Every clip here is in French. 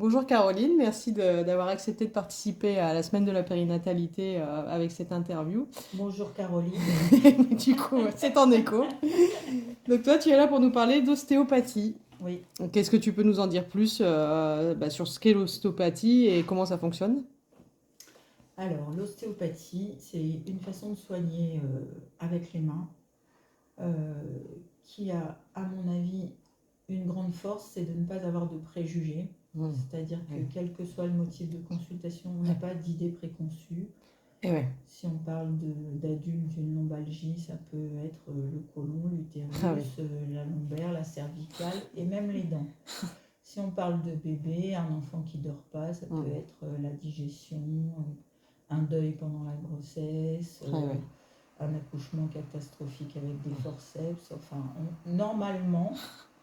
Bonjour Caroline, merci d'avoir accepté de participer à la semaine de la périnatalité avec cette interview. Bonjour Caroline. Du coup, c'est en écho. Donc toi, tu es là pour nous parler d'ostéopathie. Oui, Donc, qu'est-ce que tu peux nous en dire plus sur ce qu'est l'ostéopathie et comment ça fonctionne? alors l'ostéopathie, c'est une façon de soigner avec les mains euh, qui a, à mon avis, une grande force, c'est de ne pas avoir de préjugés. Mmh. C'est-à-dire que Oui. quel que soit le motif de consultation, on n'a pas d'idée préconçue. Et ouais. Si on parle d'adultes d'une lombalgie, ça peut être le côlon, Ah oui. l'utérus, la lombaire, la cervicale et même les dents. Si on parle de bébé, un enfant qui dort pas, ça peut être la digestion, un deuil pendant la grossesse, Ah ouais. un accouchement catastrophique avec des forceps. Enfin, normalement,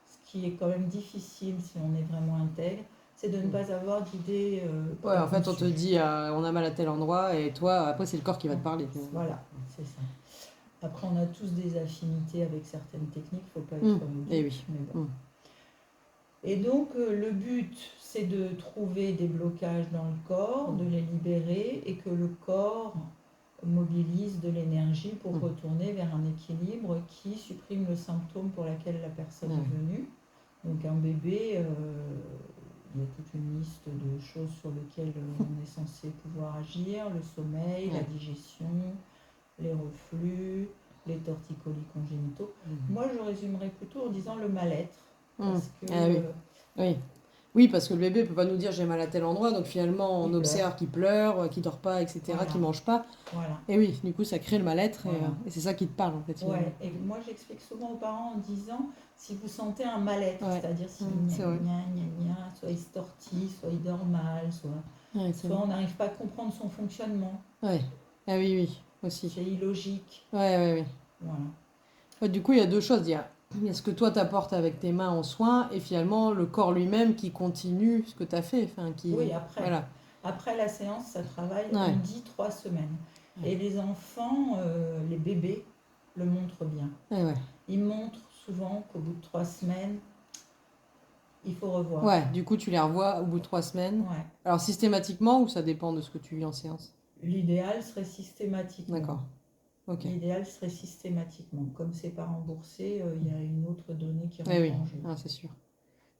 ce qui est quand même difficile si on est vraiment intègre, c'est de ne pas avoir d'idées Ouais, en fait, on te préconçues. dit on a mal à tel endroit et toi, après, c'est le corps qui va te parler, finalement. Voilà, c'est ça. Après, on a tous des affinités avec certaines techniques, il ne faut pas Mmh. être Et dupe, oui. mais bon. Mmh. Et donc, le but, c'est de trouver des blocages dans le corps, de les libérer et que le corps mobilise de l'énergie pour retourner vers un équilibre qui supprime le symptôme pour lequel la personne est venue. Donc, un bébé, il y a toute une liste de choses sur lesquelles on est censé pouvoir agir, le sommeil, la digestion, les reflux, les torticolis congénitaux. Moi, je résumerais plutôt en disant le mal-être. Parce que Ah oui. Oui. Oui, parce que le bébé peut pas nous dire j'ai mal à tel endroit, donc finalement on il pleure. observe qu'il pleure, qu'il dort pas, etc., Voilà. qu'il mange pas. Voilà. Et oui, du coup ça crée le mal-être Voilà. et c'est ça qui te parle en fait finalement. Ouais, et moi j'explique souvent aux parents en disant si vous sentez un mal-être, Ouais. c'est-à-dire si C'est vrai. soit il se tortille, soit il dort mal, Ouais, soit on n'arrive pas à comprendre son fonctionnement, ouais. Ah oui, oui, aussi. c'est illogique. Ouais, ouais, ouais. Voilà. Ouais, du coup, il y a deux choses. Il y a ce que toi t'apportes avec tes mains en soins et finalement le corps lui-même qui continue ce que tu as fait. Enfin, qui... Oui, après. Voilà. Après la séance, ça travaille, Ouais. on dit 3 semaines. Ouais. Et les enfants, les bébés, le montrent bien. Ouais, ouais. Ils montrent souvent qu'au bout de 3 semaines, il faut revoir. Ouais, du coup, tu les revois au bout de 3 semaines. Ouais. Alors, systématiquement ou ça dépend de ce que tu vis en séance? L'idéal serait systématiquement. D'accord. Ok. L'idéal serait systématiquement. Comme c'est pas remboursé, il y a une autre donnée qui rentre Oui, en jeu. ah, c'est sûr.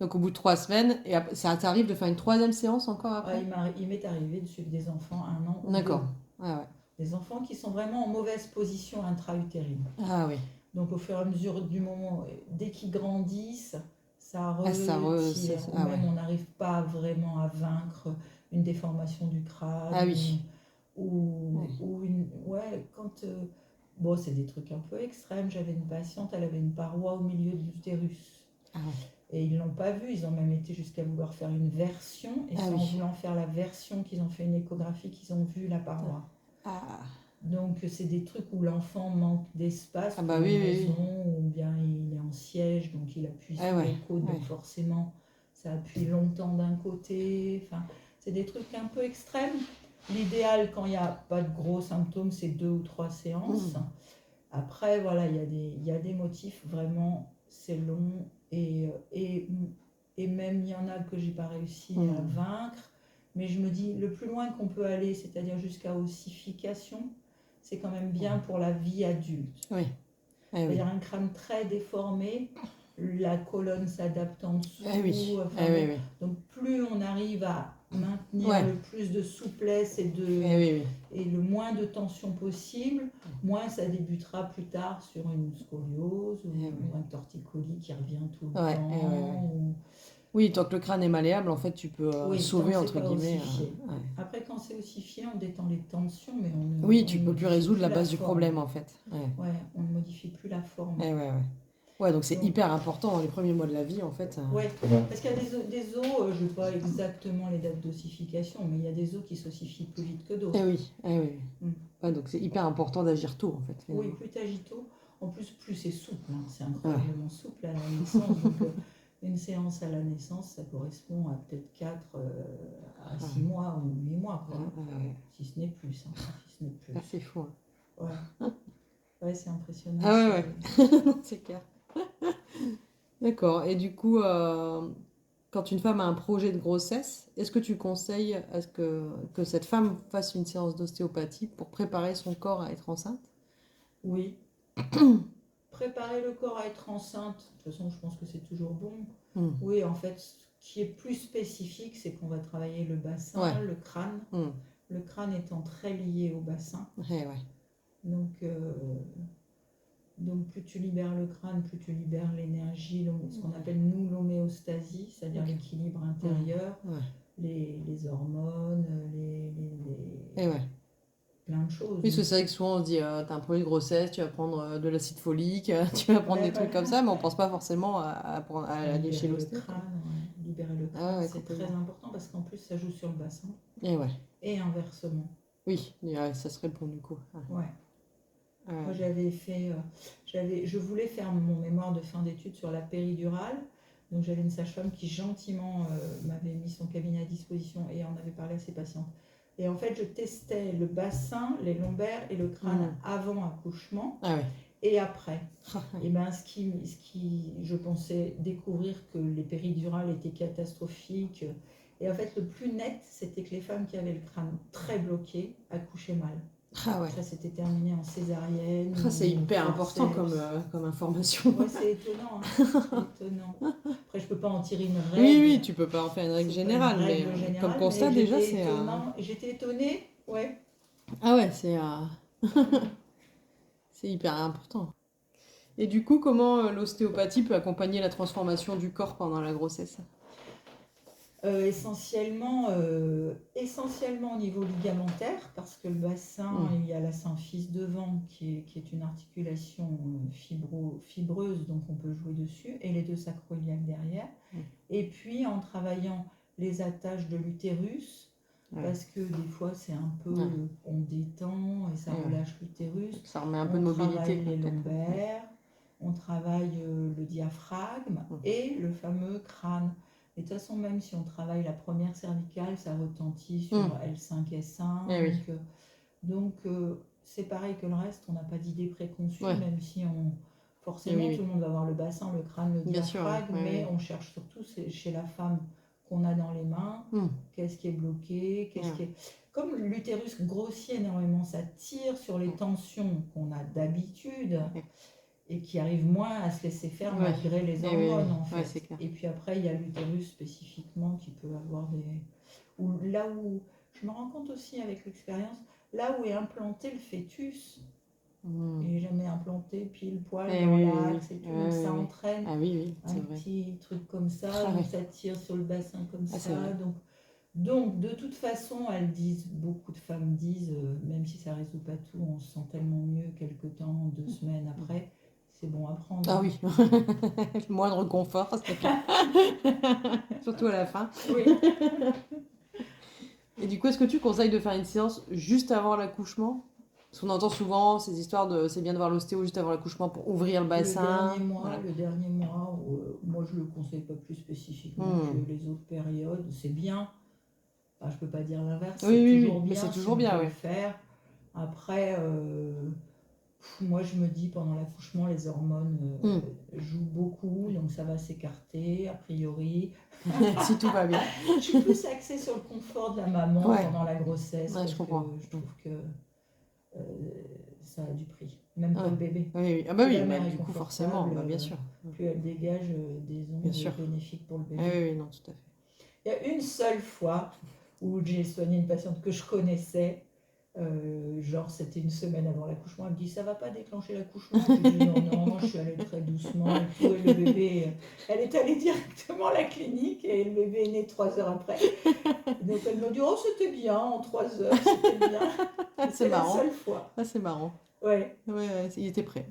Donc, au bout de 3 semaines, et ça t'arrive de faire une troisième séance encore après? Il m'est arrivé de suivre des enfants 1 an ou D'accord. 2. Ouais, ouais. Des enfants qui sont vraiment en mauvaise position intra-utérine. Ah oui. Donc au fur et à mesure du moment, dès qu'ils grandissent, ça Ah, retire. Ou ah même ouais. on n'arrive pas vraiment à vaincre une déformation du crâne. Ah oui. Ou une... Ouais, quand... bon, c'est des trucs un peu extrêmes. J'avais une patiente, elle avait une paroi au milieu de l'utérus. Ah ouais. Et ils ne l'ont pas vu, ils ont même été jusqu'à vouloir faire une version. Et Ah c'est en oui. voulant faire la version qu'ils ont fait une échographie qu'ils ont vu la paroi. Ah. Donc c'est des trucs où l'enfant manque d'espace Ah pour bah une oui, oui, raison, oui. ou bien il est en siège, donc il appuie Ah sur ouais. les côtes, Ouais. donc forcément ça appuie longtemps d'un côté. Enfin, c'est des trucs un peu extrêmes. L'idéal, quand il n'y a pas de gros symptômes, c'est 2 ou 3 séances. Après, voilà, il y a des motifs, vraiment, c'est long. Et même, il y en a que j'ai pas réussi à vaincre. Mais je me dis, le plus loin qu'on peut aller, c'est-à-dire jusqu'à ossification, c'est quand même bien pour la vie adulte. Oui. Ah oui. C'est-à-dire un crâne très déformé, la colonne s'adapte en dessous. Ah oui. Enfin, Ah oui, oui. donc plus on arrive à maintenir Ouais. le plus de souplesse Ah oui, oui. et le moins de tension possible, moins ça débutera plus tard sur une scoliose ou un torticolis qui revient tout le Ouais. temps. Ouais. Oui, tant que le crâne est malléable, en fait, tu peux Oui, sauver, tant que entre c'est pas guillemets. ossifié. Ouais. Après, quand c'est ossifié, on détend les tensions, mais Oui, on tu ne peux plus modifie résoudre plus la la base du forme. problème, en fait. Ouais. Ouais, on ne modifie plus la forme. Ouais, ouais, ouais. Ouais, donc c'est Donc, hyper important dans les premiers mois de la vie, en fait. ouais, parce qu'il y a des os, je ne sais pas exactement les dates d'ossification, mais il y a des os qui s'ossifient plus vite que d'autres. Eh oui, eh oui. Ouais, donc c'est hyper important d'agir tôt, en fait. Oui, Finalement. plus t'agis tôt. En plus c'est souple, hein, c'est incroyablement souple à la naissance. Donc, une séance à la naissance, ça correspond à peut-être 4 à 6 mois ou 8 mois, quoi. Si ce n'est plus. Hein, si ce n'est plus. Ah, c'est fou. Hein. Ouais, ouais, c'est impressionnant. Ah ouais, ouais. C'est clair. D'accord. Et du coup, quand une femme a un projet de grossesse, est-ce que tu conseilles à ce que cette femme fasse une séance d'ostéopathie pour préparer son corps à être enceinte? Oui. Préparer le corps à être enceinte, de toute façon, je pense que c'est toujours bon. Hmm. Oui, en fait, ce qui est plus spécifique, c'est qu'on va travailler le bassin, Ouais. le crâne. Hmm. Le crâne étant très lié au bassin. Ouais, ouais. Donc plus tu libères le crâne, plus tu libères l'énergie, ce qu'on appelle nous l'homéostasie, c'est-à-dire Ok. l'équilibre intérieur, Ouais. les hormones, Et ouais. plein de choses. Oui, parce que c'est vrai que souvent on se dit, t'as un projet de grossesse, tu vas prendre de l'acide folique, tu vas prendre Ouais, des trucs comme ça, mais on pense pas forcément à aller chez libérer le l'ostéo, quoi. crâne, ouais. Libérer le crâne, Ah ouais, c'est très complètement. important parce qu'en plus ça joue sur le bassin Et ouais. et inversement. Oui, ouais, ça se répond du coup. Ouais. Ouais. Moi je voulais faire mon mémoire de fin d'études sur la péridurale. Donc j'avais une sage-femme qui gentiment m'avait mis son cabinet à disposition et en avait parlé à ses patientes. Et en fait, je testais le bassin, les lombaires et le crâne avant accouchement Ah ouais. et après. Et ben je pensais découvrir que les péridurales étaient catastrophiques. Et en fait, le plus net, c'était que les femmes qui avaient le crâne très bloqué accouchaient mal. Ah ouais. Ça s'était terminé en césarienne. C'est hyper important comme information. Ouais, c'est étonnant, hein. C'est étonnant. Après, je peux pas en tirer une Oui, règle. oui, tu peux pas en faire une règle C'est pas une générale, mais règle comme générale, constat mais déjà, j'étais étonnée, ouais. Ah ouais, c'est hyper important. Et du coup, comment l'ostéopathie peut accompagner la transformation du corps pendant la grossesse? Essentiellement au niveau ligamentaire, parce que le bassin, il y a la symphyse devant qui est une articulation fibreuse, donc on peut jouer dessus, et les deux sacroiliacs derrière. Et puis en travaillant les attaches de l'utérus, parce que des fois c'est un peu, on détend et ça relâche l'utérus. Ça remet un peu de mobilité. On travaille les lombaires, on travaille le diaphragme et le fameux crâne. Et de toute façon, même si on travaille la première cervicale, ça retentit sur L5, S1. Donc c'est pareil que le reste, on n'a pas d'idée préconçue, même si forcément tout le monde va avoir le bassin, le crâne, le diaphragme, mais on cherche surtout chez la femme qu'on a dans les mains, qu'est-ce qui est bloqué, Comme l'utérus grossit énormément, ça tire sur les tensions qu'on a d'habitude et qui arrivent moins à se laisser faire malgré les hormones en fait. Et puis après, il y a l'utérus spécifiquement qui peut avoir là où, je me rends compte aussi avec l'expérience, là où est implanté le fœtus, il n'est jamais implanté pile poil dans l'axe et tout, donc ça entraîne un petit truc comme ça, donc ça tire sur le bassin comme ça. Donc, de toute façon, beaucoup de femmes disent, même si ça ne résout pas tout, on se sent tellement mieux quelque temps, 2 semaines après, c'est bon à prendre. Ah oui, le moindre confort, surtout à la fin. Oui. Et du coup, est-ce que tu conseilles de faire une séance juste avant l'accouchement? Parce qu'on entend souvent ces histoires c'est bien de voir l'ostéo juste avant l'accouchement pour ouvrir le bassin. Le dernier mois, moi je ne le conseille pas plus spécifiquement que les autres périodes. C'est bien. Enfin, je ne peux pas dire l'inverse. C'est toujours bien. Mais c'est toujours bien, le faire. Après, moi je me dis pendant l'accouchement, les hormones jouent beaucoup, donc ça va s'écarter a priori. Si tout va bien. Je suis plus axée sur le confort de la maman pendant la grossesse. Je comprends. Je trouve que ça a du prix, même pour le bébé. Oui. Ah bah oui, du coup forcément, bien sûr. Plus elle dégage des ondes bénéfiques pour le bébé. Oui, non, tout à fait. Il y a une seule fois où j'ai soigné une patiente que je connaissais, genre c'était une semaine avant l'accouchement, elle me dit ça va pas déclencher l'accouchement. Je dis non, je suis allée très doucement et tout, et le bébé, elle est allée directement à la clinique et le bébé est né 3 heures après. Donc elle m'a dit oh c'était bien, en 3 heures c'était bien. C'est marrant. La seule fois. Ah, c'est marrant. Ouais, il était prêt.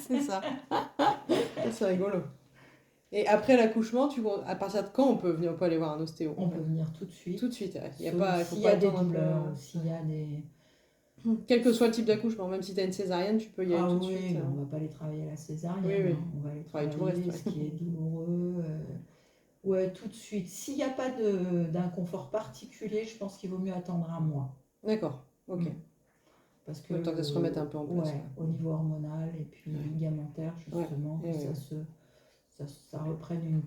C'est ça. C'est rigolo. Et après l'accouchement, à partir de quand on peut aller voir un ostéo? On peut venir tout de suite. Tout de suite, s'il y a des douleurs, s'il y a des... Quel que soit le type d'accouchement, même si tu as une césarienne, tu peux y aller tout de suite. On ne va pas les travailler à la césarienne, on va les travailler tout ce qui est douloureux. Ouais, tout de suite. S'il n'y a pas d'inconfort particulier, je pense qu'il vaut mieux attendre un mois. D'accord, ok. Parce que le temps que ça se remette un peu en place. Au niveau hormonal et puis ligamentaire, justement, que ça reprenne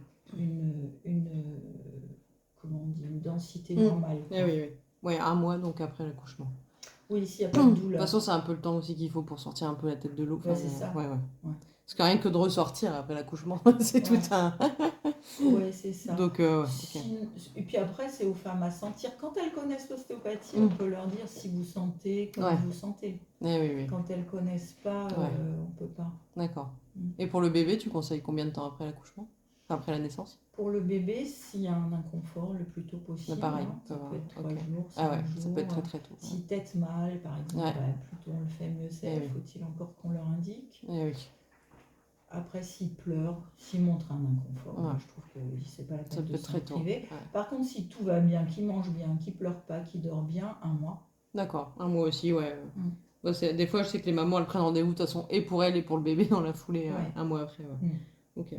comment on dit, une densité Mm. normale. Eh quoi. oui, oui. Ouais, un mois donc après l'accouchement. Oui, s'il n'y a pas de De toute douleur. façon, c'est un peu le temps aussi qu'il faut pour sortir un peu la tête de l'eau. Ouais, c'est ça. Ouais, ouais. Ouais. Parce que rien que de ressortir après l'accouchement, c'est Ouais. tout un. Oui, c'est ça. Donc, ouais, ok. Et puis après, c'est aux femmes à sentir. Quand elles connaissent l'ostéopathie, Mm. on peut leur dire si vous sentez, comme Ouais. vous sentez. Eh oui, oui. Quand elles connaissent pas, Ouais. on peut pas. D'accord. Mm. Et pour le bébé, tu conseilles combien de temps après l'accouchement? Enfin, après la naissance? Pour le bébé, s'il y a un inconfort, le plus tôt possible. Pareil, Ça peut être 3 ok. jours, 5 Ah ouais, jours. ça peut être très très tôt. S'ils têtent mal, par exemple, Ouais. plus tôt on le fait, mieux c'est. Eh oui. Faut-il encore qu'on leur indique? Eh oui. Après, s'ils pleurent, s'ils montrent un inconfort, Ouais. moi, je trouve que c'est pas la Ça peine peut de être très s'en tôt. priver. Ouais. Par contre, si tout va bien, qu'ils mangent bien, qu'ils pleurent pas, qu'ils dorment bien, 1 mois. D'accord, un mois aussi, ouais. Mm. Bah, des fois, je sais que les mamans, elles prennent rendez-vous de toute façon, et pour elles et pour le bébé dans la foulée, Ouais. un mois après. Ouais. Mm. Ok.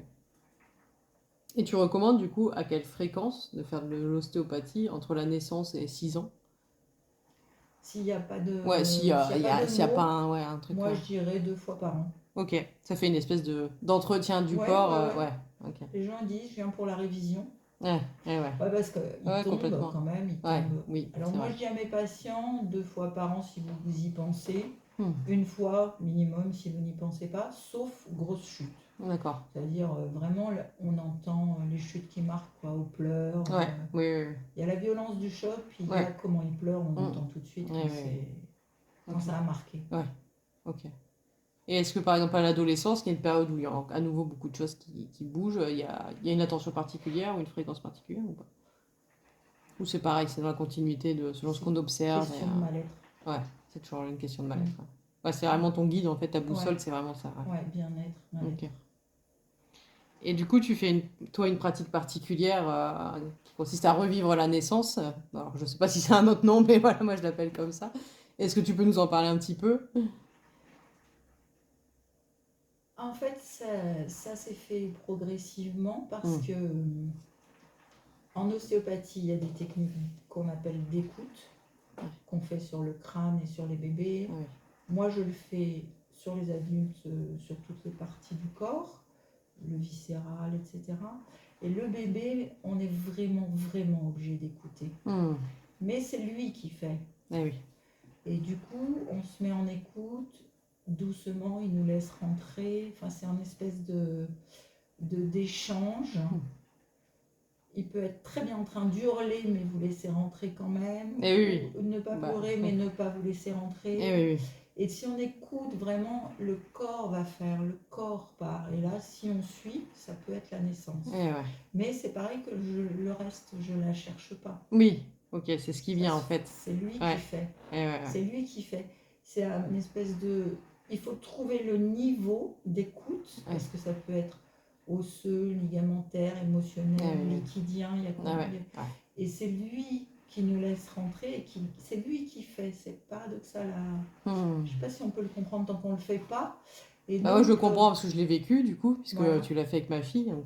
Et tu recommandes du coup à quelle fréquence de faire de l'ostéopathie entre la naissance et 6 ans? S'il n'y a pas de, Ouais, s'il y a, s'il y a maux, pas un truc. moi, je dirais 2 fois par an. Ok, ça fait une espèce d'entretien du Ouais, corps. ouais. Ouais, ok. Les gens disent, je viens pour la révision. Ouais, ouais. Ouais, parce qu'ils Ouais, tombent complètement. quand même, ils Ouais, tombent. oui, Alors c'est moi, vrai. je dis à mes patients, 2 fois par an si vous y pensez, Hmm. 1 fois minimum si vous n'y pensez pas, sauf grosse chute. D'accord. C'est-à-dire vraiment, on entend les chutes qui marquent, quoi, aux pleurs. Ouais, oui, oui, oui. Il y a la violence du choc, puis il y a Ouais. comment ils pleurent, on Mm. entend tout de suite Ouais, quand, ouais, quand Ok. ça a marqué. Ok. Et est-ce que par exemple à l'adolescence, il y a une période où il y a à nouveau beaucoup de choses qui bougent, il y a une attention particulière ou une fréquence particulière ou pas? Ou c'est pareil, c'est dans la continuité de selon ce qu'on observe Question de mal-être. Ouais, c'est toujours une question de mal-être. Mm. Ouais, c'est vraiment ton guide en fait, ta boussole, Ouais. c'est vraiment ça. Ouais. Ouais, bien-être, mal-être. Ok. Et du coup, tu fais toi une pratique particulière qui consiste à revivre la naissance. Alors, je sais pas si c'est un autre nom, mais voilà, moi je l'appelle comme ça. Est-ce que tu peux nous en parler un petit peu? En fait, ça s'est fait progressivement parce Mm. que en ostéopathie, il y a des techniques qu'on appelle d'écoute, qu'on fait sur le crâne et sur les bébés. Ouais. Moi, je le fais sur les adultes, sur toutes les parties du corps, le viscéral, etc. Et le bébé, on est vraiment, vraiment obligé d'écouter. Mm. Mais c'est lui qui fait. Eh oui. Et du coup, on se met en écoute, doucement, il nous laisse rentrer. Enfin, c'est un espèce d'échange. Il peut être très bien en train d'hurler, mais vous laissez rentrer quand même. Eh oui, Ou ne pas pleurer, mais ne pas vous laisser rentrer. Eh oui, oui. Et si on écoute vraiment, le corps va faire, le corps part. Et là, si on suit, ça peut être la naissance. Eh ouais. Mais c'est pareil que le reste, je ne la cherche pas. Oui, ok, c'est ce qui vient en fait. C'est lui Ouais. qui fait. Ouais. C'est lui qui fait. C'est une espèce de... Il faut trouver le niveau d'écoute, parce que ça peut être osseux, ligamentaire, émotionnel, liquidien, il y a quoi Et c'est lui qui nous laisse rentrer, et c'est lui qui fait. C'est paradoxal. Je ne sais pas si on peut le comprendre tant qu'on ne le fait pas. Et donc, moi je le comprends parce que je l'ai vécu du coup, puisque Voilà. tu l'as fait avec ma fille. Donc,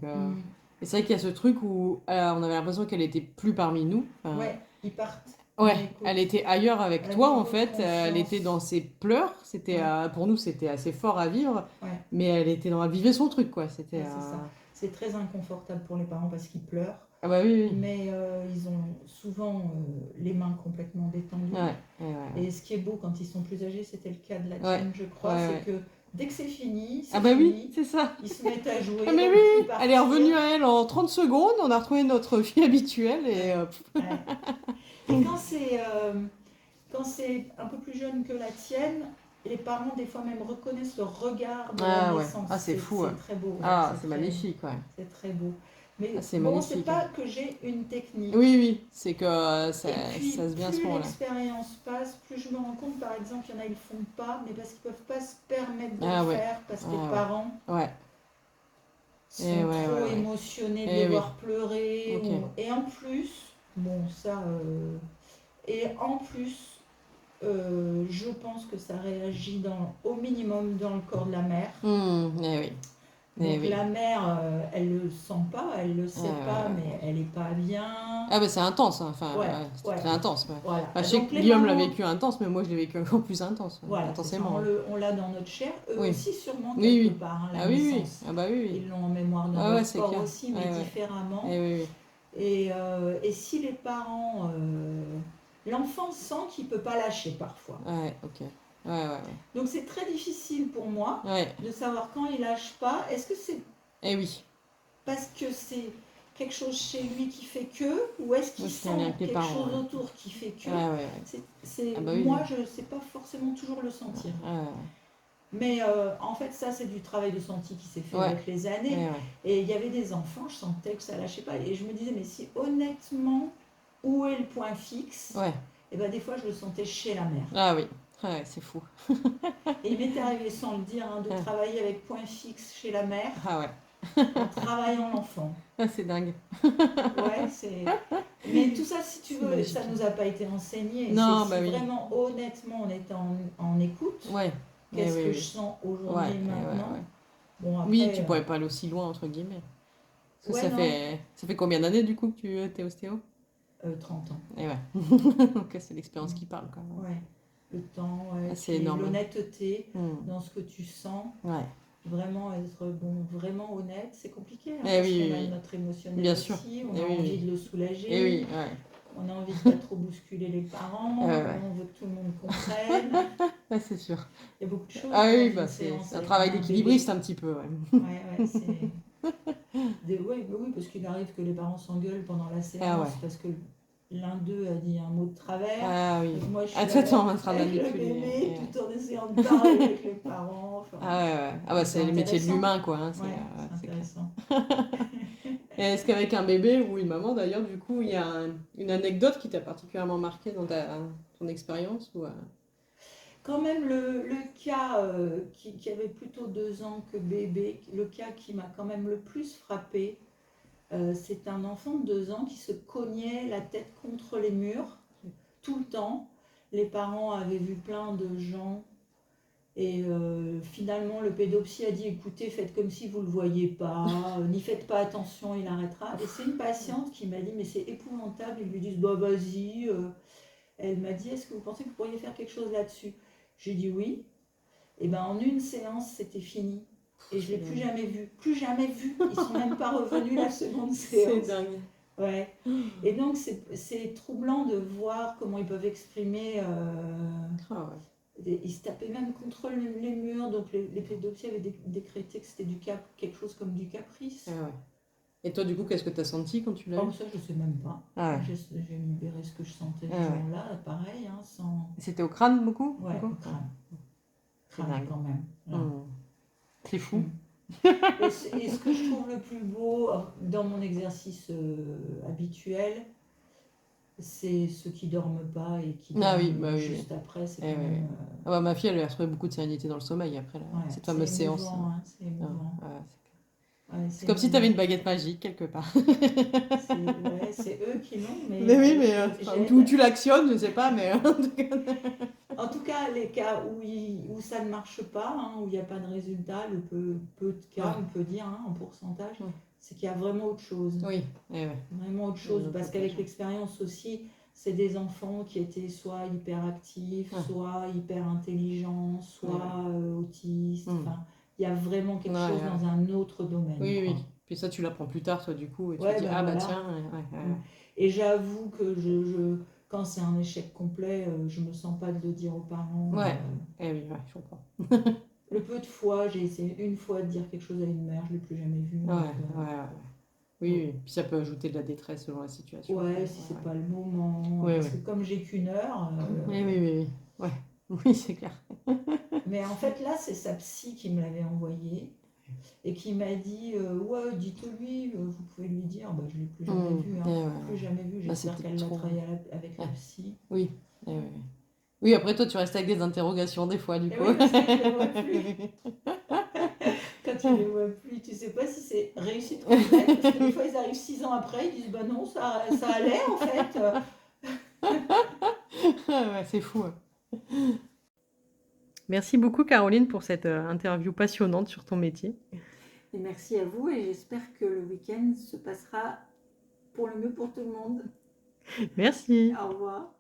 Et c'est vrai qu'il y a ce truc où on avait l'impression qu'elle était plus parmi nous. Ouais, ils partent. Ouais, elle était ailleurs avec Elle toi avait en fait. confiance. Elle était dans ses pleurs. C'était pour nous c'était assez fort à vivre. Ouais. Mais elle vivait son truc quoi. C'était. Ouais, c'est ça. C'est très inconfortable pour les parents parce qu'ils pleurent. Ah bah oui. Mais ils ont souvent les mains complètement détendues. Et ce qui est beau quand ils sont plus âgés, c'était le cas de la tienne, je crois, c'est que dès que c'est fini, oui, c'est ça. Ils se mettent à jouer. Ah mais oui, elle est revenue à elle en 30 secondes, on a retrouvé notre fille habituelle et... Et quand c'est un peu plus jeune que la tienne, les parents des fois même reconnaissent le regard de la naissance. Ah c'est fou. C'est très beau. Ah c'est magnifique. Ouais. C'est très beau. Mais c'est bon, magnifique. C'est pas que j'ai une technique. Oui, c'est que ça puis, se vient à ce moment-là. Plus l'expérience passe, plus je me rends compte, par exemple, il y en a, ils le font pas, mais parce qu'ils peuvent pas se permettre de le faire, parce que les parents sont trop émotionnés de les voir pleurer. Et en plus, bon, ça... Et en plus, je pense que ça réagit au minimum dans le corps de la mère. Eh Donc oui. la mère, elle le sent pas, elle le sait pas, mais elle est pas bien. Ah bah c'est intense, hein. Enfin, Ouais, c'était ouais, très intense. Ouais. voilà. Bah, je sais Donc que les Guillaume l'a parents, vécu intense, mais moi je l'ai vécu encore plus intense, voilà, c'est ça, intensément. on l'a dans notre chair. Eux Oui, aussi sûrement oui, quelque oui. part, hein, la Ah oui, oui. naissance. Ah bah oui, oui. Ils l'ont en mémoire dans Ah leur ouais, c'est corps clair. aussi, mais Ouais, ouais. différemment. Eh oui, oui. Et si les parents, l'enfant sent qu'il peut pas lâcher parfois. Ouais, ok. Ouais, ouais, Donc c'est très difficile pour moi ouais. Ouais. de savoir quand il lâche pas. Est-ce que c'est Eh oui. parce que c'est quelque chose chez lui qui fait que, ou est-ce qu'il Parce qu'il sent y a un lien avec les quelque parents. chose Ouais, autour qui fait que? ouais, ouais. Ouais. Ah bah oui, Moi, oui. je ne sais pas forcément toujours le sentir. Ouais, Mais en fait, ça, c'est du travail de senti qui s'est fait ouais. avec les Ouais, années. ouais. Et il y avait des enfants, je sentais que ça lâchait pas. Et je me disais, mais si honnêtement, où est le point fixe? Ouais. Et ben des fois, je le sentais chez la mère. Ah oui. Ouais, c'est fou. Et il m'était arrivé, sans le dire, hein, de Ah, travailler avec point fixe chez la mère ah ouais. en travaillant l'enfant. Ah, c'est dingue. Ouais, c'est. Mais tout ça, si tu C'est veux, ça magique. nous a pas été enseigné. C'est Non, si bah oui. vraiment, honnêtement, on était en écoute. Ouais. Eh Qu'est-ce oui, que je oui. sens Ouais, aujourd'hui et ouais, maintenant? ouais. Bon, Oui, après, tu pourrais pas aller aussi loin, entre guillemets. Parce que ouais, non, ça fait combien d'années, du coup, que tu es ostéo? 30 ans. Eh ouais. Donc, c'est l'expérience qui parle, quand même. Ouais, le temps, ouais. Ah, c'est Puis énorme. l'honnêteté Hmm. dans ce que tu sens. Ouais. Vraiment être bon, vraiment honnête, c'est compliqué, hein, Eh parce oui, qu'on oui, a oui. notre émotionnel Bien sûr. aussi, on Eh a oui, envie oui. de le Eh soulager, oui, ouais. on a envie de pas trop bousculer les parents, Ouais. on veut que tout le monde comprenne. Ah, c'est sûr. Il y a beaucoup de choses Ah hein, dans oui, une bah séance c'est un avec travail un bébé. d'équilibriste un petit peu, ouais. Ouais, c'est. Oui, oui, parce qu'il arrive que les parents s'engueulent pendant la Ah ouais. séance parce que l'un d'eux a dit un mot de travers. Ah oui. Donc moi, je Ah, suis toi, là t'es en train de avec le manipuler. bébé Ouais. tout en essayant de parler avec les parents. Enfin, Ah ouais, ouais. Ah bah c'est c'est le métier de intéressant. l'humain, quoi. Hein, Ouais, ouais, c'est c'est clair. intéressant. Et est-ce qu'avec un bébé ou une maman, d'ailleurs, du coup, il y a une anecdote qui t'a particulièrement marqué dans ton expérience ou, Quand même, le cas qui avait plutôt 2 ans que bébé, le cas qui m'a quand même le plus frappé, c'est un enfant de 2 ans qui se cognait la tête contre les murs tout le temps. Les parents avaient vu plein de gens et finalement le pédopsie a dit écoutez, faites comme si vous ne le voyez pas, n'y faites pas attention, il arrêtera. Et c'est une patiente qui m'a dit mais c'est épouvantable, ils lui disent bah vas-y. Elle m'a dit est-ce que vous pensez que vous pourriez faire quelque chose là-dessus? J'ai dit oui. Et ben en une séance c'était fini. Et je ne l'ai plus jamais vu. Plus jamais vu. Ils sont même pas revenus la seconde C'est séance. dingue. Ouais. Et donc c'est troublant de voir comment ils peuvent exprimer. Ah ouais. Ils se tapaient même contre les murs. Donc les pédopsies avaient décrété que c'était quelque chose comme du caprice. Ah ouais. Et toi, du coup, qu'est-ce que t'as senti quand tu l'as Oh, eu? ça, je sais même pas. Ah ouais. J'ai libéré ce que je sentais ce Ah ouais. jour-là, pareil, hein, sans. C'était au crâne, beaucoup, Ouais, du coup? au crâne. C'est Crâne dingue. quand même. Là. Hmm. C'est fou. Mm. Et ce que je trouve le plus beau dans mon exercice habituel, c'est ceux qui dorment pas et qui Ah dorment oui, bah oui, juste oui. après. C'est Eh quand oui, oui. même. Ah bah, ma fille, elle a retrouvé beaucoup de sérénité dans le sommeil après Ouais, cette c'est fameuse séance. émouvant, hein, c'est Ah, émouvant. ouais, c'est clair. Ouais, C'est c'est comme si tu avais émouvant. une baguette magique quelque part. Ouais, c'est eux qui l'ont, Mais mais oui, mais enfin, où j'aide. tu l'actionnes, je sais pas, mais en tout cas. En tout cas, les cas où ça ne marche pas, hein, où il n'y a pas de résultat, le peu de cas, Ouais. on peut dire hein, en pourcentage, Ouais. c'est qu'il y a vraiment autre chose. Oui, eh ouais. Vraiment autre Il y a une chose, autre parce qu'avec population. l'expérience aussi, c'est des enfants qui étaient soit hyperactifs, Ouais. soit hyper intelligents, soit autistes. Hmm. Enfin, il y a vraiment quelque Ouais, chose ouais. dans un autre domaine, Oui, quoi. oui. Puis ça, tu l'apprends plus tard, toi, du coup, et tu te Ouais, dis, ben ah bah voilà. tiens, ouais, ouais. Mm. Et j'avoue que quand c'est un échec complet, je me sens pas de le dire aux parents. Ouais, eh oui, ouais, je comprends. Le peu de fois, j'ai essayé une fois de dire quelque chose à une mère, je l'ai plus jamais vu. Ouais, Donc, ouais, ouais. Oui, oui. Puis ça peut ajouter de la détresse selon la situation. ouais, Ouais, si c'est ouais. pas le moment, Ouais, parce ouais. que comme j'ai qu'une heure, Oui, oui, oui, oui. Ouais. Oui, c'est clair. mais en fait là, c'est sa psy qui me l'avait envoyé et qui m'a dit, ouais, dites-lui, vous pouvez lui dire, bah, je l'ai plus jamais Hmm. vu, Eh hein, ouais, plus ouais. jamais vu. Là, c'est J'espère peut-être qu'elle l'a trop. travaillé avec la Ouais. psy. Oui. Eh ouais, ouais. Oui, après, toi, tu restes avec des interrogations des fois, du Et coup. oui, parce que je les vois plus. Quand tu les vois plus, tu sais pas si c'est réussite complète, parce que des fois ils arrivent 6 ans après, ils disent bah non, ça allait en fait. Ouais, c'est fou. Merci beaucoup, Caroline, pour cette interview passionnante sur ton métier. Et merci à vous et j'espère que le week-end se passera pour le mieux pour tout le monde. Merci. Au revoir.